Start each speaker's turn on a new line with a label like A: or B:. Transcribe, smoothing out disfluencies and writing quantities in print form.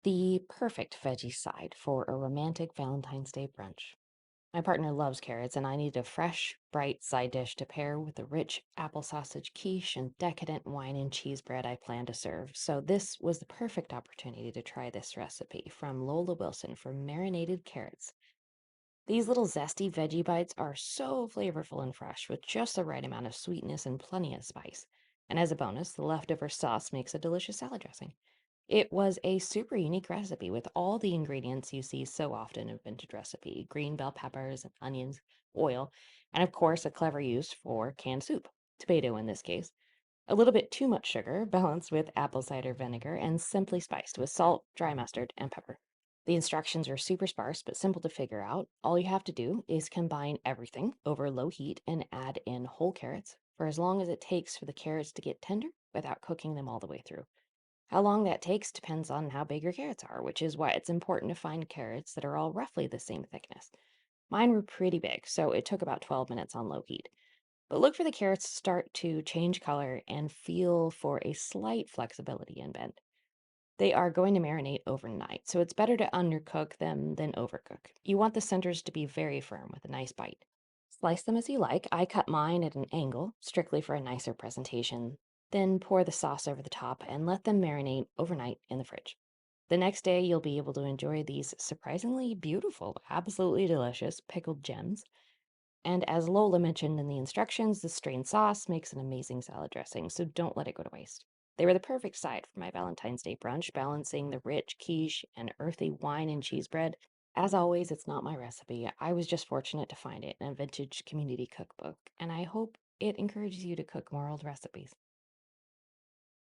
A: The perfect veggie side for a romantic Valentine's Day brunch. My partner loves carrots, and I needed a fresh, bright side dish to pair with the rich apple sausage quiche and decadent wine and cheese bread I plan to serve. So, this was the perfect opportunity to try this recipe from Lola Wilson for Marinated Carrots. These little zesty veggie bites are so flavorful and fresh with just the right amount of sweetness and plenty of spice. And as a bonus, the leftover sauce makes a delicious salad dressing. It was a super unique recipe with all the ingredients you see so often in a vintage recipe: green bell peppers and onions, oil, and of course, a clever use for canned soup, tomato in this case. A little bit too much sugar, balanced with apple cider vinegar, and simply spiced with salt, dry mustard, and pepper. The instructions are super sparse but simple to figure out. All you have to do is combine everything over low heat and add in whole carrots for as long as it takes for the carrots to get tender without cooking them all the way through. How long that takes depends on how big your carrots are, which is why it's important to find carrots that are all roughly the same thickness. Mine were pretty big, so it took about 12 minutes on low heat. But look for the carrots to start to change color and feel for a slight flexibility and bend. They are going to marinate overnight, so it's better to undercook them than overcook. You want the centers to be very firm with a nice bite. Slice them as you like. I cut mine at an angle, strictly for a nicer presentation. Then pour the sauce over the top and let them marinate overnight in the fridge. The next day, you'll be able to enjoy these surprisingly beautiful, absolutely delicious pickled gems. And as Lola mentioned in the instructions, the strained sauce makes an amazing salad dressing, so don't let it go to waste. They were the perfect side for my Valentine's Day brunch, balancing the rich quiche and earthy wine and cheese bread. As always, it's not my recipe. I was just fortunate to find it in a vintage community cookbook, and I hope it encourages you to cook more old recipes.